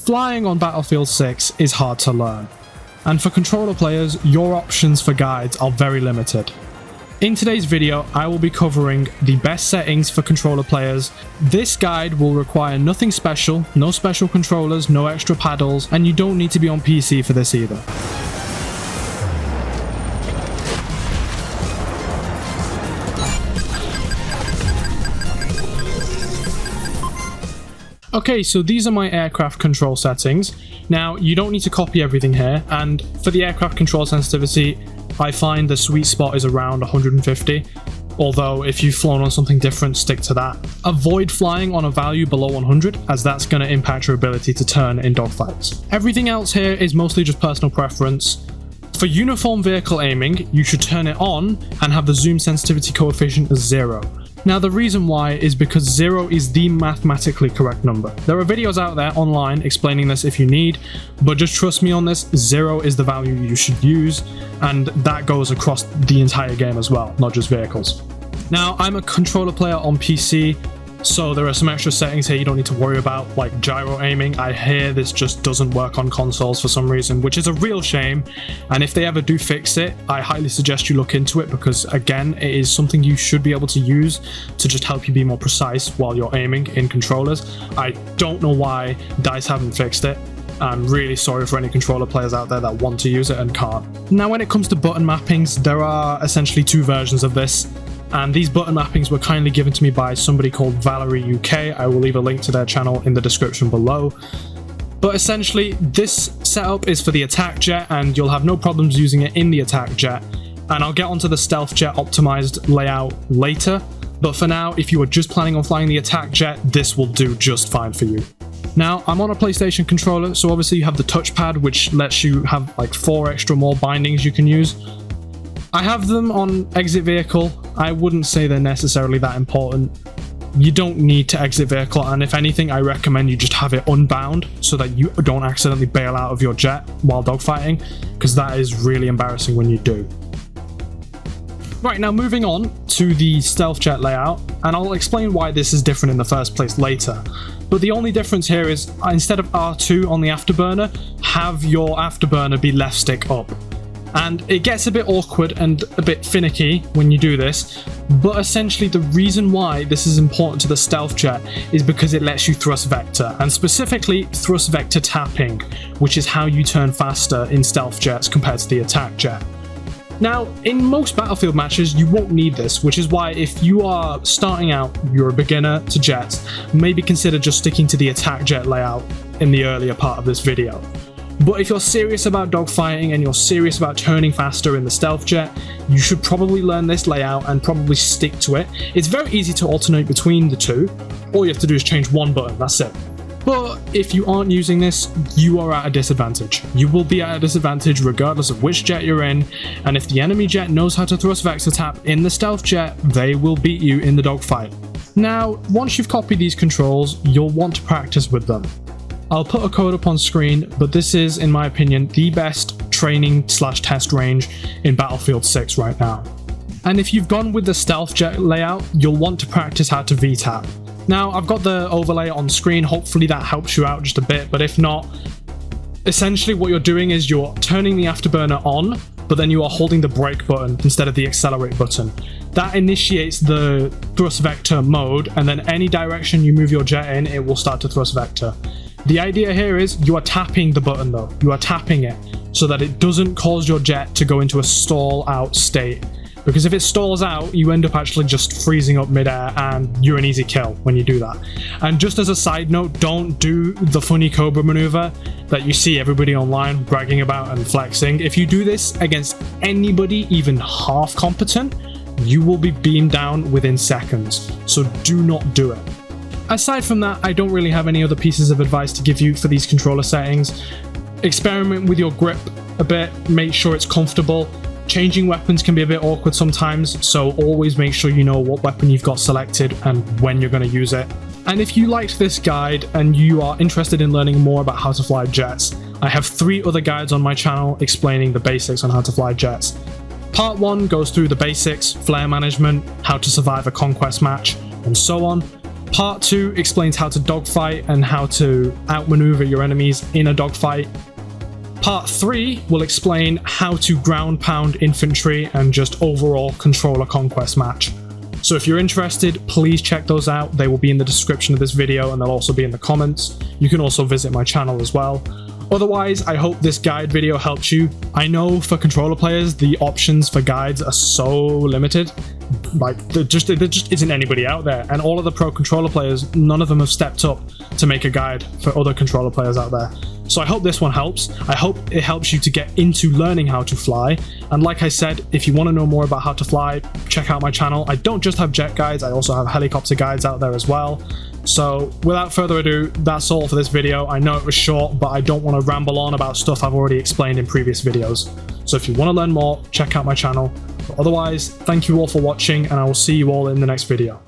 Flying on Battlefield 6 is hard to learn, and for controller players, your options for guides are very limited. In today's video, I will be covering the best settings for controller players. This guide will require nothing special, no special controllers, no extra paddles, and you don't need to be on PC for this either. Okay, so these are my aircraft control settings. Now, you don't need to copy everything here, and for the aircraft control sensitivity, I find the sweet spot is around 150, although if you've flown on something different, stick to that. Avoid flying on a value below 100, as that's going to impact your ability to turn in dogfights. Everything else here is mostly just personal preference. For uniform vehicle aiming, you should turn it on and have the zoom sensitivity coefficient as 0. Now, the reason why is because 0 is the mathematically correct number. There are videos out there online explaining this if you need, but just trust me on this, 0 is the value you should use, and that goes across the entire game as well, not just vehicles. Now, I'm a controller player on PC, so there are some extra settings here you don't need to worry about, like gyro aiming. I hear this just doesn't work on consoles for some reason, which is a real shame, and if they ever do fix it, I highly suggest you look into it, because again, it is something you should be able to use to just help you be more precise while you're aiming in controllers. I don't know why DICE haven't fixed it. I'm really sorry for any controller players out there that want to use it and can't. Now, when it comes to button mappings, there are essentially two versions of this. And these button mappings were kindly given to me by somebody called ValeryUK. I will leave a link to their channel in the description below. But essentially, this setup is for the attack jet, and you'll have no problems using it in the attack jet. And I'll get onto the stealth jet optimized layout later. But for now, if you are just planning on flying the attack jet, this will do just fine for you. Now, I'm on a PlayStation controller, so obviously you have the touchpad, which lets you have like 4 extra more bindings you can use. I have them on exit vehicle. I wouldn't say they're necessarily that important. You don't need to exit vehicle, and if anything, I recommend you just have it unbound so that you don't accidentally bail out of your jet while dogfighting, because that is really embarrassing when you do. Right, now moving on to the stealth jet layout, and I'll explain why this is different in the first place later. But the only difference here is, instead of R2 on the afterburner, have your afterburner be left stick up. And it gets a bit awkward and a bit finicky when you do this, but essentially the reason why this is important to the stealth jet is because it lets you thrust vector, and specifically thrust vector tapping, which is how you turn faster in stealth jets compared to the attack jet. Now, in most Battlefield matches, you won't need this, which is why if you are starting out, you're a beginner to jets, maybe consider just sticking to the attack jet layout in the earlier part of this video. But if you're serious about dogfighting and you're serious about turning faster in the stealth jet, you should probably learn this layout and probably stick to it. It's very easy to alternate between the two. All you have to do is change one button, that's it. But if you aren't using this, you are at a disadvantage. You will be at a disadvantage regardless of which jet you're in, and if the enemy jet knows how to thrust vector tap in the stealth jet, they will beat you in the dogfight. Now, once you've copied these controls, you'll want to practice with them. I'll put a code up on screen, but this is, in my opinion, the best training/test range in Battlefield 6 right now. And if you've gone with the stealth jet layout, you'll want to practice how to VTAP. Now, I've got the overlay on screen, hopefully that helps you out just a bit, but if not, essentially what you're doing is you're turning the afterburner on, but then you are holding the brake button instead of the accelerate button. That initiates the thrust vector mode, and then any direction you move your jet in, it will start to thrust vector. The idea here is you are tapping the button though, you are tapping it so that it doesn't cause your jet to go into a stall out state. Because if it stalls out, you end up actually just freezing up midair, and you're an easy kill when you do that. And just as a side note, don't do the funny Cobra maneuver that you see everybody online bragging about and flexing. If you do this against anybody even half competent, you will be beamed down within seconds. So do not do it. Aside from that, I don't really have any other pieces of advice to give you for these controller settings. Experiment with your grip a bit, make sure it's comfortable. Changing weapons can be a bit awkward sometimes, so always make sure you know what weapon you've got selected and when you're going to use it. And if you liked this guide and you are interested in learning more about how to fly jets, I have 3 other guides on my channel explaining the basics on how to fly jets. Part 1 goes through the basics, flare management, how to survive a conquest match, and so on. Part 2 explains how to dogfight and how to outmaneuver your enemies in a dogfight. Part 3 will explain how to ground pound infantry and just overall control a conquest match. So if you're interested, please check those out. They will be in the description of this video and they'll also be in the comments. You can also visit my channel as well. Otherwise, I hope this guide video helps you. I know for controller players, the options for guides are so limited. Like, there just isn't anybody out there. And all of the pro controller players, none of them have stepped up to make a guide for other controller players out there. So I hope this one helps. I hope it helps you to get into learning how to fly. And like I said, if you want to know more about how to fly, check out my channel. I don't just have jet guides, I also have helicopter guides out there as well. So without further ado, that's all for this video. I know it was short, but I don't want to ramble on about stuff I've already explained in previous videos. So if you want to learn more, check out my channel. But otherwise, thank you all for watching, and I will see you all in the next video.